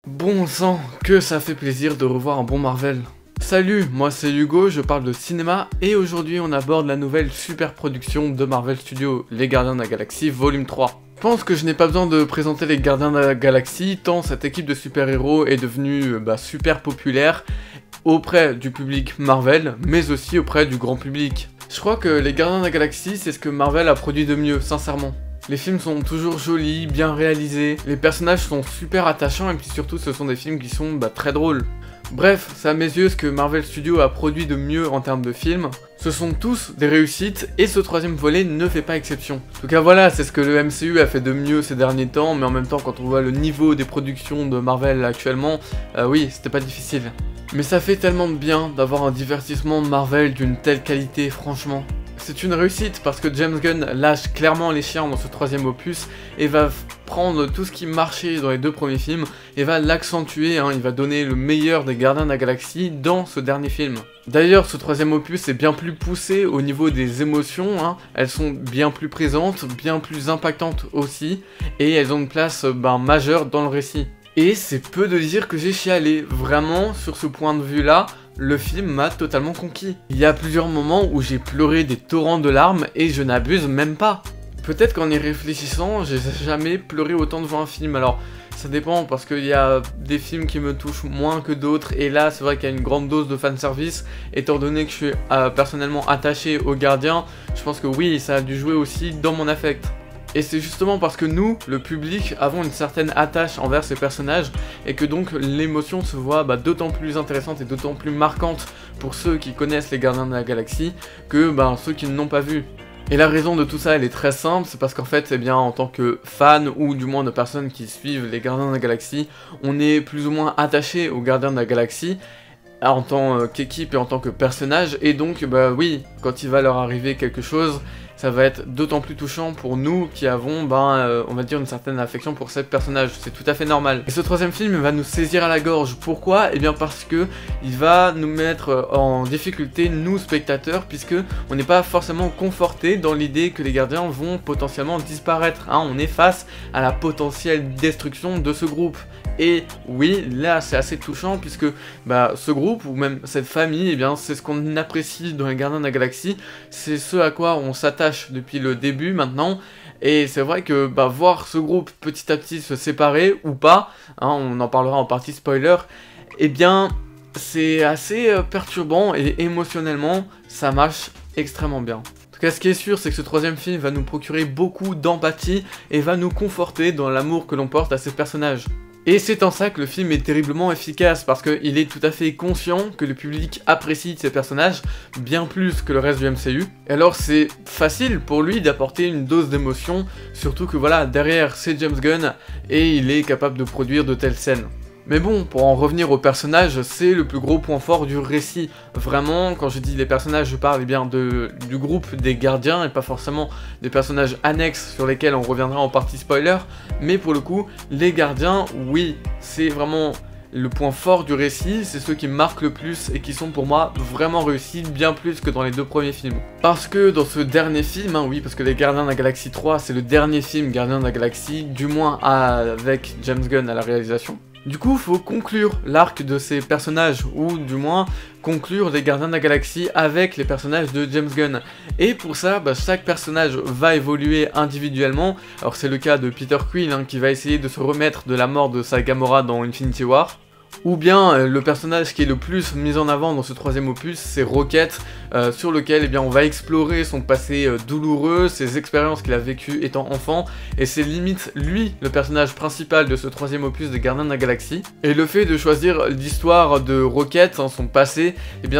Bon sang, que ça fait plaisir de revoir un bon Marvel. Salut, moi c'est Hugo, je parle de cinéma et aujourd'hui on aborde la nouvelle super production de Marvel Studios, Les Gardiens de la Galaxie Volume 3. Je pense que je n'ai pas besoin de présenter les Gardiens de la Galaxie tant cette équipe de super-héros est devenue super populaire auprès du public Marvel, mais aussi auprès du grand public. Je crois que les Gardiens de la Galaxie c'est ce que Marvel a produit de mieux, sincèrement. Les films sont toujours jolis, bien réalisés, les personnages sont super attachants et puis surtout ce sont des films qui sont très drôles. Bref, c'est à mes yeux ce que Marvel Studios a produit de mieux en termes de films. Ce sont tous des réussites et ce troisième volet ne fait pas exception. En tout cas voilà, c'est ce que le MCU a fait de mieux ces derniers temps, mais en même temps quand on voit le niveau des productions de Marvel actuellement, oui, c'était pas difficile. Mais ça fait tellement de bien d'avoir un divertissement Marvel d'une telle qualité, franchement. C'est une réussite parce que James Gunn lâche clairement les chiens dans ce troisième opus et va prendre tout ce qui marchait dans les deux premiers films et va l'accentuer, il va donner le meilleur des Gardiens de la Galaxie dans ce dernier film. D'ailleurs, ce troisième opus est bien plus poussé au niveau des émotions, elles sont bien plus présentes, bien plus impactantes aussi, et elles ont une place majeure dans le récit. Et c'est peu de dire que j'ai chialé, vraiment sur ce point de vue là, le film m'a totalement conquis. Il y a plusieurs moments où j'ai pleuré des torrents de larmes et je n'abuse même pas. Peut-être qu'en y réfléchissant, j'ai jamais pleuré autant devant un film, alors ça dépend parce qu'il y a des films qui me touchent moins que d'autres et là c'est vrai qu'il y a une grande dose de fanservice, étant donné que je suis personnellement attaché aux gardiens, je pense que oui, ça a dû jouer aussi dans mon affect. Et c'est justement parce que nous, le public, avons une certaine attache envers ces personnages et que donc l'émotion se voit d'autant plus intéressante et d'autant plus marquante pour ceux qui connaissent les Gardiens de la Galaxie que ceux qui ne l'ont pas vu. Et la raison de tout ça, elle est très simple, c'est parce qu'en fait, en tant que fan ou du moins de personnes qui suivent les Gardiens de la Galaxie, on est plus ou moins attaché aux Gardiens de la Galaxie en tant qu'équipe et en tant que personnage, et donc oui, quand il va leur arriver quelque chose, ça va être d'autant plus touchant pour nous qui avons, on va dire, une certaine affection pour ces personnages, c'est tout à fait normal. Et ce troisième film va nous saisir à la gorge, pourquoi? Eh bien parce que il va nous mettre en difficulté, nous spectateurs, puisque on n'est pas forcément conforté dans l'idée que les gardiens vont potentiellement disparaître, on est face à la potentielle destruction de ce groupe. Et oui, là c'est assez touchant puisque ce groupe ou même cette famille, c'est ce qu'on apprécie dans les Gardiens de la Galaxie, c'est ce à quoi on s'attache depuis le début maintenant. Et c'est vrai que voir ce groupe petit à petit se séparer ou pas, on en parlera en partie spoiler, c'est assez perturbant et émotionnellement ça marche extrêmement bien. En tout cas, ce qui est sûr, c'est que ce troisième film va nous procurer beaucoup d'empathie et va nous conforter dans l'amour que l'on porte à ces personnages. Et c'est en ça que le film est terriblement efficace, parce qu'il est tout à fait conscient que le public apprécie ces personnages bien plus que le reste du MCU. Et alors c'est facile pour lui d'apporter une dose d'émotion, surtout que derrière c'est James Gunn, et il est capable de produire de telles scènes. Mais bon, pour en revenir aux personnages, c'est le plus gros point fort du récit. Vraiment, quand je dis les personnages, je parle du groupe des gardiens et pas forcément des personnages annexes sur lesquels on reviendra en partie spoiler. Mais pour le coup, les gardiens, oui, c'est vraiment le point fort du récit, c'est ceux qui marquent le plus et qui sont pour moi vraiment réussis, bien plus que dans les deux premiers films. Parce que dans ce dernier film, oui, parce que les Gardiens de la Galaxie 3, c'est le dernier film Gardiens de la Galaxie, du moins avec James Gunn à la réalisation. Du coup, faut conclure l'arc de ces personnages, ou du moins conclure les Gardiens de la Galaxie avec les personnages de James Gunn. Et pour ça, chaque personnage va évoluer individuellement. Alors c'est le cas de Peter Quill qui va essayer de se remettre de la mort de sa Gamora dans Infinity War. Ou bien le personnage qui est le plus mis en avant dans ce troisième opus, c'est Rocket, sur lequel on va explorer son passé douloureux, ses expériences qu'il a vécues étant enfant, et c'est limite lui le personnage principal de ce troisième opus des Gardiens de la Galaxie. Et le fait de choisir l'histoire de Rocket, son passé,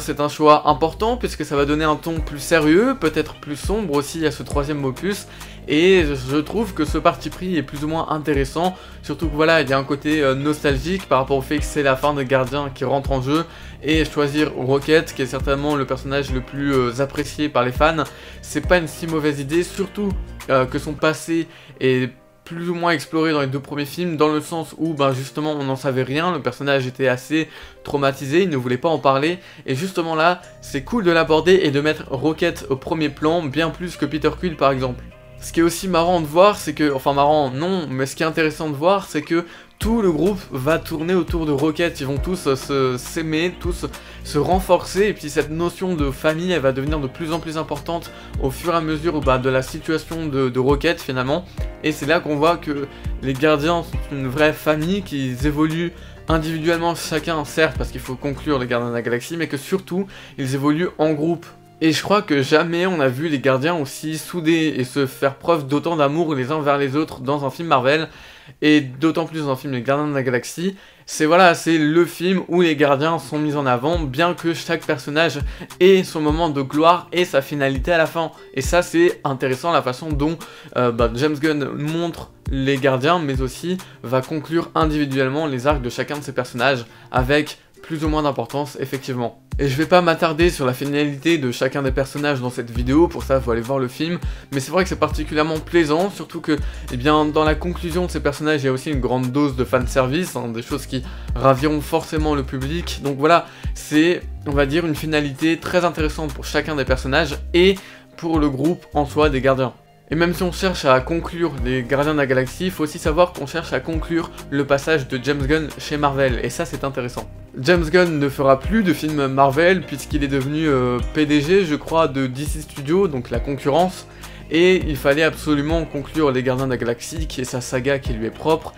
c'est un choix important puisque ça va donner un ton plus sérieux, peut-être plus sombre aussi à ce troisième opus. Et je trouve que ce parti pris est plus ou moins intéressant, surtout que il y a un côté nostalgique par rapport au fait que c'est la fin de Gardiens qui rentre en jeu, et choisir Rocket, qui est certainement le personnage le plus apprécié par les fans, c'est pas une si mauvaise idée, surtout que son passé est plus ou moins exploré dans les deux premiers films, dans le sens où justement on n'en savait rien, le personnage était assez traumatisé, il ne voulait pas en parler, et justement là, c'est cool de l'aborder et de mettre Rocket au premier plan, bien plus que Peter Quill par exemple. Ce qui est aussi marrant de voir, c'est que, enfin marrant non, mais ce qui est intéressant de voir, c'est que tout le groupe va tourner autour de Rocket, ils vont tous s'aimer, tous se renforcer, et puis cette notion de famille, elle va devenir de plus en plus importante au fur et à mesure de la situation de Rocket finalement, et c'est là qu'on voit que les gardiens sont une vraie famille, qu'ils évoluent individuellement chacun, certes, parce qu'il faut conclure les gardiens de la galaxie, mais que surtout, ils évoluent en groupe. Et je crois que jamais on a vu les gardiens aussi soudés et se faire preuve d'autant d'amour les uns vers les autres dans un film Marvel, et d'autant plus dans un film Les Gardiens de la Galaxie. C'est le film où les gardiens sont mis en avant, bien que chaque personnage ait son moment de gloire et sa finalité à la fin. Et ça c'est intéressant la façon dont James Gunn montre les gardiens, mais aussi va conclure individuellement les arcs de chacun de ces personnages avec plus ou moins d'importance, effectivement. Et je vais pas m'attarder sur la finalité de chacun des personnages dans cette vidéo, pour ça, faut aller voir le film, mais c'est vrai que c'est particulièrement plaisant, surtout que, dans la conclusion de ces personnages, il y a aussi une grande dose de fanservice, des choses qui raviront forcément le public, donc voilà, c'est, on va dire, une finalité très intéressante pour chacun des personnages, et pour le groupe en soi des gardiens. Et même si on cherche à conclure les Gardiens de la Galaxie, il faut aussi savoir qu'on cherche à conclure le passage de James Gunn chez Marvel, et ça c'est intéressant. James Gunn ne fera plus de films Marvel puisqu'il est devenu PDG, je crois, de DC Studios, donc la concurrence, et il fallait absolument conclure les Gardiens de la Galaxie, qui est sa saga qui lui est propre,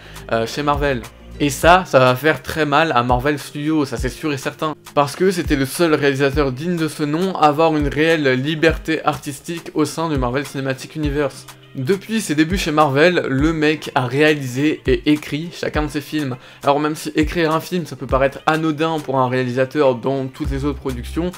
chez Marvel. Et ça va faire très mal à Marvel Studios, ça c'est sûr et certain. Parce que c'était le seul réalisateur digne de ce nom à avoir une réelle liberté artistique au sein du Marvel Cinematic Universe. Depuis ses débuts chez Marvel, le mec a réalisé et écrit chacun de ses films. Alors même si écrire un film ça peut paraître anodin pour un réalisateur dans toutes les autres productions,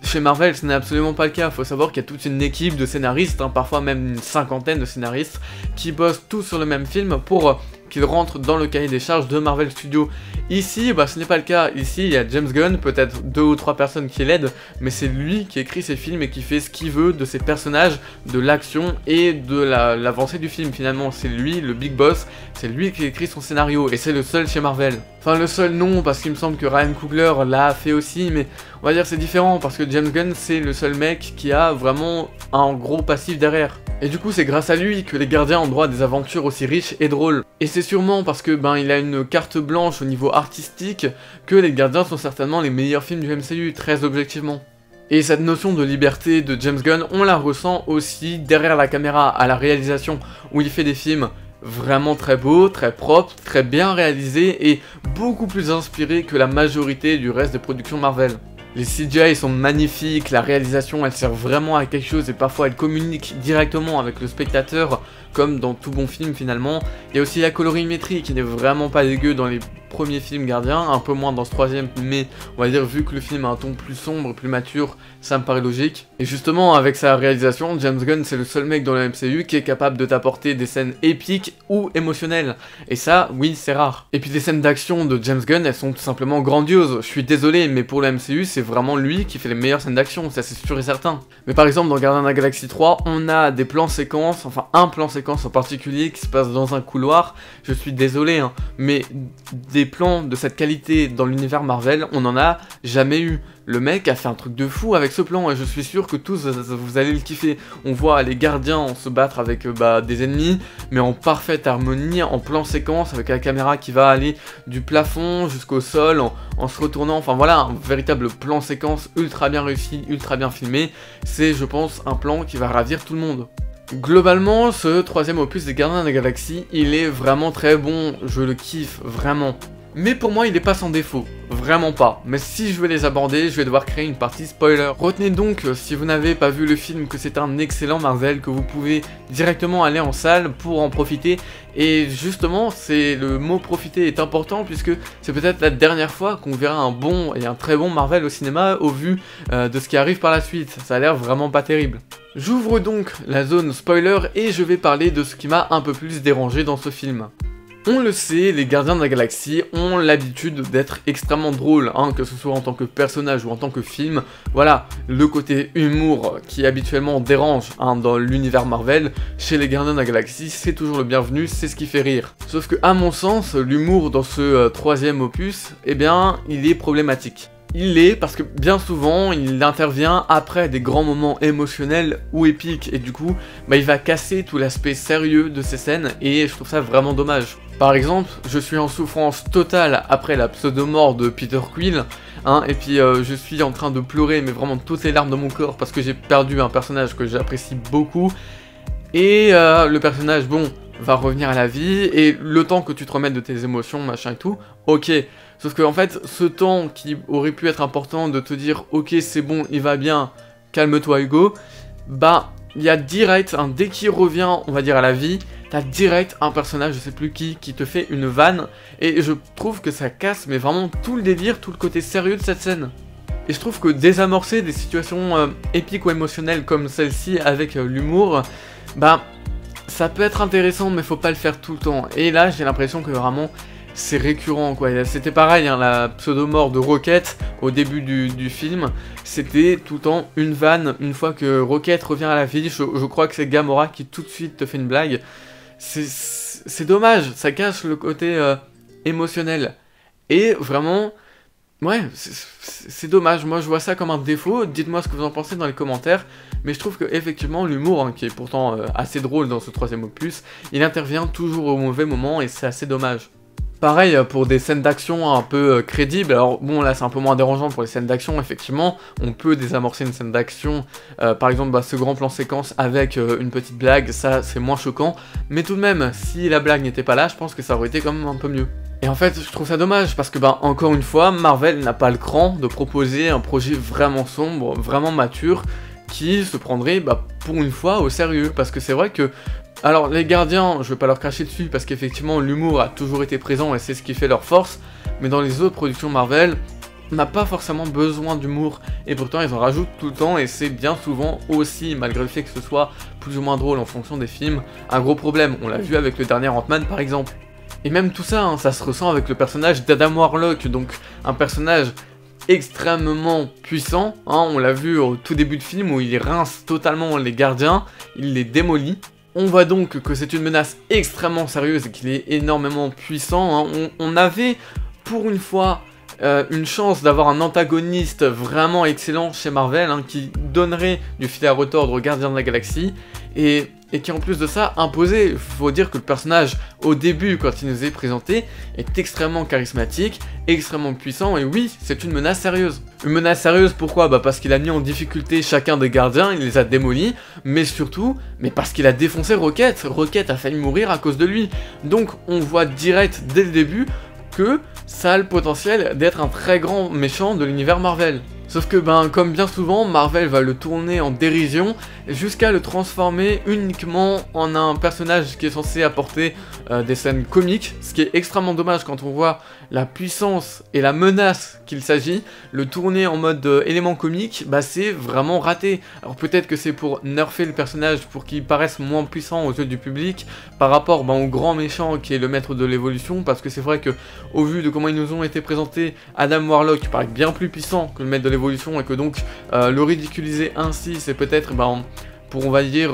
chez Marvel, ce n'est absolument pas le cas. Il faut savoir qu'il y a toute une équipe de scénaristes, parfois même une cinquantaine de scénaristes, qui bossent tous sur le même film pour qu'il rentre dans le cahier des charges de Marvel Studios. Ici, ce n'est pas le cas. Ici, il y a James Gunn, peut-être 2 ou 3 personnes qui l'aident, mais c'est lui qui écrit ses films et qui fait ce qu'il veut de ses personnages, de l'action et de l'avancée du film. Finalement, c'est lui, le big boss, c'est lui qui écrit son scénario, et c'est le seul chez Marvel. Enfin, le seul non, parce qu'il me semble que Ryan Coogler l'a fait aussi, mais on va dire c'est différent, parce que James Gunn, c'est le seul mec qui a vraiment un gros passif derrière. Et du coup, c'est grâce à lui que les gardiens ont droit à des aventures aussi riches et drôles. Et c'est sûrement parce que il a une carte blanche au niveau artistique que les gardiens sont certainement les meilleurs films du MCU, très objectivement. Et cette notion de liberté de James Gunn, on la ressent aussi derrière la caméra, à la réalisation, où il fait des films vraiment très beaux, très propres, très bien réalisés et beaucoup plus inspirés que la majorité du reste des productions Marvel. Les CGI sont magnifiques, la réalisation elle sert vraiment à quelque chose et parfois elle communique directement avec le spectateur comme dans tout bon film finalement. Il y a aussi la colorimétrie qui n'est vraiment pas dégueu dans les premiers films Gardiens, un peu moins dans ce troisième, mais on va dire vu que le film a un ton plus sombre, plus mature, ça me paraît logique. Et justement avec sa réalisation, James Gunn c'est le seul mec dans le MCU qui est capable de t'apporter des scènes épiques ou émotionnelles. Et ça, oui, c'est rare. Et puis les scènes d'action de James Gunn, elles sont tout simplement grandioses. Je suis désolé, mais pour le MCU, c'est vraiment lui qui fait les meilleures scènes d'action, ça c'est sûr et certain. Mais par exemple dans Gardiens de la Galaxie 3, on a des plans séquences, enfin un plan séquence en particulier qui se passe dans un couloir, je suis désolé, mais des plans de cette qualité dans l'univers Marvel, on n'en a jamais eu. Le mec a fait un truc de fou avec ce plan et je suis sûr que tous vous allez le kiffer. On voit les gardiens se battre avec des ennemis, mais en parfaite harmonie, en plan séquence, avec la caméra qui va aller du plafond jusqu'au sol, en se retournant, enfin voilà, un véritable plan séquence ultra bien réussi, ultra bien filmé. C'est, je pense, un plan qui va ravir tout le monde. Globalement, ce troisième opus des Gardiens de la Galaxie, il est vraiment très bon, je le kiffe, vraiment. Mais pour moi, il n'est pas sans défaut, vraiment pas. Mais si je veux les aborder, je vais devoir créer une partie spoiler. Retenez donc, si vous n'avez pas vu le film, que c'est un excellent Marvel, que vous pouvez directement aller en salle pour en profiter. Et justement, le mot profiter est important, puisque c'est peut-être la dernière fois qu'on verra un bon et un très bon Marvel au cinéma, au vu de ce qui arrive par la suite. Ça a l'air vraiment pas terrible. J'ouvre donc la zone spoiler et je vais parler de ce qui m'a un peu plus dérangé dans ce film. On le sait, les Gardiens de la Galaxie ont l'habitude d'être extrêmement drôles, que ce soit en tant que personnage ou en tant que film. Voilà, le côté humour qui habituellement dérange dans l'univers Marvel, chez les Gardiens de la Galaxie, c'est toujours le bienvenu, c'est ce qui fait rire. Sauf que, à mon sens, l'humour dans ce troisième opus, il est problématique. il l'est parce que bien souvent il intervient après des grands moments émotionnels ou épiques et du coup bah, il va casser tout l'aspect sérieux de ces scènes et je trouve ça vraiment dommage. Par exemple, je suis en souffrance totale après la pseudo-mort de Peter Quill, hein, et puis je suis en train de pleurer mais vraiment toutes les larmes de mon corps parce que j'ai perdu un personnage que j'apprécie beaucoup et le personnage, bon, va revenir à la vie et le temps que tu te remettes de tes émotions, machin et tout, ok. Sauf que en fait, ce temps qui aurait pu être important de te dire ok c'est bon, il va bien, calme-toi Hugo, bah il y a direct, hein, dès qu'il revient, on va dire à la vie, t'as direct un personnage, je sais plus qui te fait une vanne, et je trouve que ça casse mais vraiment tout le délire, tout le côté sérieux de cette scène. Et je trouve que désamorcer des situations épiques ou émotionnelles comme celle-ci avec l'humour, bah ça peut être intéressant mais faut pas le faire tout le temps. Et là j'ai l'impression que vraiment c'est récurrent quoi. C'était pareil, hein, la pseudo-mort de Rocket au début du film, c'était tout le temps une vanne. Une fois que Rocket revient à la vie, je crois que c'est Gamora qui tout de suite te fait une blague. C'est dommage, ça cache le côté émotionnel. Et vraiment, ouais, c'est dommage. Moi je vois ça comme un défaut. Dites-moi ce que vous en pensez dans les commentaires. Mais je trouve que effectivement l'humour, hein, qui est pourtant assez drôle dans ce troisième opus, il intervient toujours au mauvais moment et c'est assez dommage. Pareil pour des scènes d'action un peu crédibles, alors bon là c'est un peu moins dérangeant pour les scènes d'action, effectivement, on peut désamorcer une scène d'action, par exemple bah, ce grand plan séquence avec une petite blague, ça c'est moins choquant, mais tout de même, si la blague n'était pas là, je pense que ça aurait été quand même un peu mieux. Et en fait, je trouve ça dommage, parce que bah encore une fois, Marvel n'a pas le cran de proposer un projet vraiment sombre, vraiment mature, qui se prendrait bah, pour une fois au sérieux, parce que c'est vrai que alors les gardiens, je vais pas leur cracher dessus parce qu'effectivement l'humour a toujours été présent et c'est ce qui fait leur force, mais dans les autres productions Marvel, on n'a pas forcément besoin d'humour et pourtant ils en rajoutent tout le temps et c'est bien souvent aussi, malgré le fait que ce soit plus ou moins drôle en fonction des films, un gros problème. On l'a vu avec le dernier Ant-Man par exemple. Et même tout ça, hein, ça se ressent avec le personnage d'Adam Warlock, donc un personnage extrêmement puissant, hein, on l'a vu au tout début de film où il rince totalement les gardiens, il les démolit. On voit donc que c'est une menace extrêmement sérieuse et qu'il est énormément puissant, hein. On avait pour une fois une chance d'avoir un antagoniste vraiment excellent chez Marvel, hein, qui donnerait du fil à retordre aux Gardiens de la Galaxie et qui en plus de ça imposait. Faut dire que le personnage au début quand il nous est présenté est extrêmement charismatique, extrêmement puissant et oui c'est une menace sérieuse. Une menace sérieuse pourquoi? Bah parce qu'il a mis en difficulté chacun des gardiens, il les a démolis, mais surtout parce qu'il a défoncé Rocket. Rocket a failli mourir à cause de lui. Donc on voit direct dès le début que ça a le potentiel d'être un très grand méchant de l'univers Marvel. Sauf que comme bien souvent, Marvel va le tourner en dérision jusqu'à le transformer uniquement en un personnage qui est censé apporter des scènes comiques, ce qui est extrêmement dommage quand on voit la puissance et la menace qu'il s'agit. Le tourner en mode élément comique, c'est vraiment raté. Alors peut-être que c'est pour nerfer le personnage pour qu'il paraisse moins puissant aux yeux du public par rapport au grand méchant qui est le maître de l'évolution, parce que c'est vrai que au vu de comment ils nous ont été présentés, Adam Warlock paraît bien plus puissant que le maître de l'évolution et que donc le ridiculiser ainsi c'est peut-être pour on va dire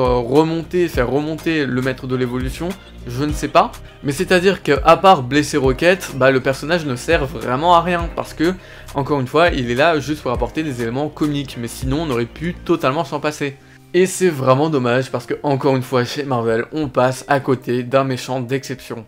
faire remonter le maître de l'évolution, je ne sais pas, mais c'est à dire qu'à part blesser Rocket, le personnage ne sert vraiment à rien parce que encore une fois il est là juste pour apporter des éléments comiques, mais sinon on aurait pu totalement s'en passer. Et c'est vraiment dommage parce que encore une fois chez Marvel on passe à côté d'un méchant d'exception.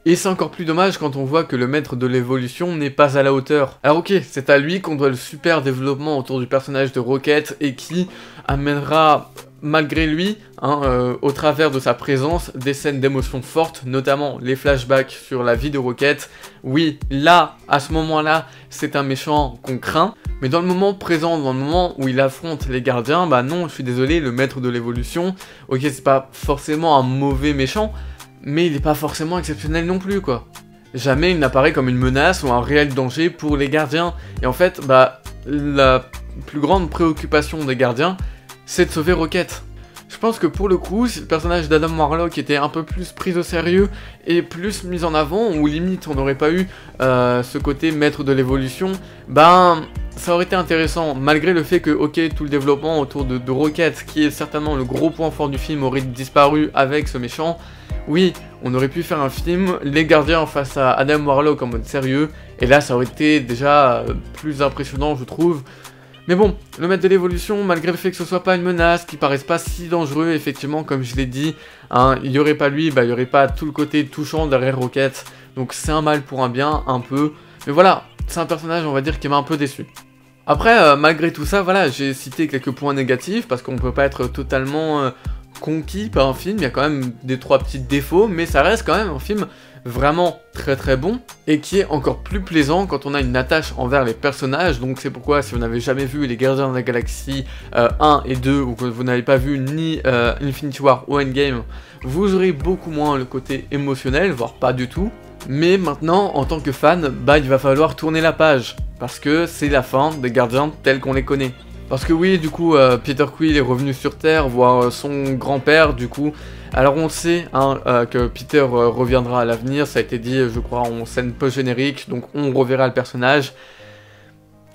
Et c'est encore plus dommage quand on voit que le maître de l'évolution n'est pas à la hauteur. Alors ok, c'est à lui qu'on doit le super développement autour du personnage de Rocket et qui amènera malgré lui, au travers de sa présence, des scènes d'émotion fortes, notamment les flashbacks sur la vie de Rocket. Oui, là, à ce moment-là, c'est un méchant qu'on craint, mais dans le moment présent, dans le moment où il affronte les gardiens, non, je suis désolé, le maître de l'évolution, ok, c'est pas forcément un mauvais méchant, mais il n'est pas forcément exceptionnel non plus, quoi. Jamais il n'apparaît comme une menace ou un réel danger pour les gardiens. Et en fait, la plus grande préoccupation des gardiens, c'est de sauver Rocket. Je pense que pour le coup, si le personnage d'Adam Warlock était un peu plus pris au sérieux et plus mis en avant, ou limite on n'aurait pas eu ce côté maître de l'évolution, ça aurait été intéressant, malgré le fait que, ok, tout le développement autour de Rocket, qui est certainement le gros point fort du film, aurait disparu avec ce méchant. Oui, on aurait pu faire un film, les gardiens face à Adam Warlock en mode sérieux, Et là, ça aurait été déjà plus impressionnant, je trouve. Mais bon, le maître de l'évolution, malgré le fait que ce soit pas une menace, qu'il paraisse pas si dangereux, effectivement, comme je l'ai dit, hein, il y aurait pas lui, il y aurait pas tout le côté touchant derrière Rocket. Donc c'est un mal pour un bien, un peu. Mais voilà, c'est un personnage, on va dire, qui m'a un peu déçu. Après, malgré tout ça, voilà, j'ai cité quelques points négatifs, parce qu'on peut pas être totalement conquis par un film, il y a quand même des 3 petits défauts, mais ça reste quand même un film vraiment très très bon, et qui est encore plus plaisant quand on a une attache envers les personnages. Donc c'est pourquoi, si vous n'avez jamais vu les Gardiens de la Galaxie 1 et 2, ou que vous n'avez pas vu ni Infinity War ou Endgame, vous aurez beaucoup moins le côté émotionnel, voire pas du tout. Mais maintenant, en tant que fan, il va falloir tourner la page, parce que c'est la fin des Gardiens tels qu'on les connaît. Parce que oui, du coup, Peter Quill est revenu sur Terre, voir son grand-père, du coup. Alors on sait hein, que Peter reviendra à l'avenir, ça a été dit, je crois, en scène post-générique, donc on reverra le personnage.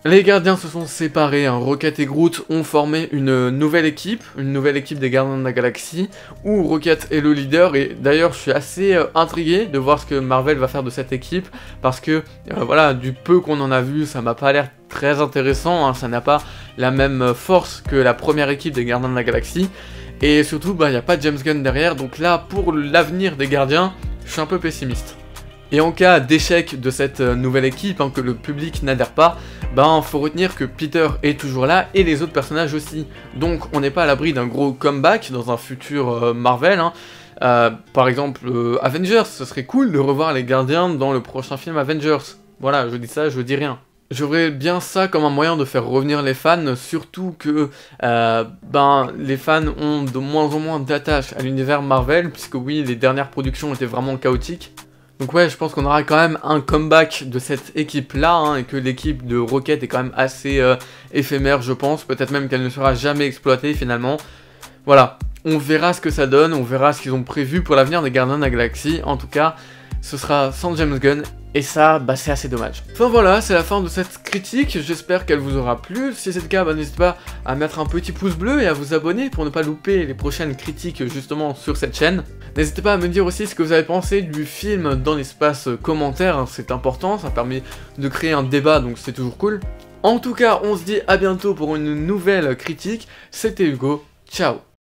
Les gardiens se sont séparés, hein. Rocket et Groot ont formé une nouvelle équipe des Gardiens de la Galaxie, où Rocket est le leader, et d'ailleurs je suis assez intrigué de voir ce que Marvel va faire de cette équipe, parce que voilà, du peu qu'on en a vu, ça m'a pas l'air très intéressant, hein. Ça n'a pas la même force que la première équipe des Gardiens de la Galaxie, et surtout il n'y a pas James Gunn derrière, donc là pour l'avenir des gardiens, je suis un peu pessimiste. Et en cas d'échec de cette nouvelle équipe, hein, que le public n'adhère pas, faut retenir que Peter est toujours là et les autres personnages aussi. Donc on n'est pas à l'abri d'un gros comeback dans un futur Marvel. Hein. Par exemple Avengers, ce serait cool de revoir les gardiens dans le prochain film Avengers. Voilà, je dis ça, je dis rien. Je verrais bien ça comme un moyen de faire revenir les fans, surtout que les fans ont de moins en moins d'attache à l'univers Marvel, puisque oui, les dernières productions étaient vraiment chaotiques. Donc ouais, je pense qu'on aura quand même un comeback de cette équipe-là, hein, et que l'équipe de Rocket est quand même assez éphémère, je pense. Peut-être même qu'elle ne sera jamais exploitée, finalement. Voilà, on verra ce que ça donne, on verra ce qu'ils ont prévu pour l'avenir des Gardiens de la Galaxie. En tout cas, ce sera sans James Gunn, et ça, c'est assez dommage. Enfin voilà, c'est la fin de cette critique, j'espère qu'elle vous aura plu. Si c'est le cas, n'hésitez pas à mettre un petit pouce bleu et à vous abonner pour ne pas louper les prochaines critiques justement sur cette chaîne. N'hésitez pas à me dire aussi ce que vous avez pensé du film dans l'espace commentaire, hein, c'est important, ça permet de créer un débat, donc c'est toujours cool. En tout cas, on se dit à bientôt pour une nouvelle critique, c'était Hugo, ciao.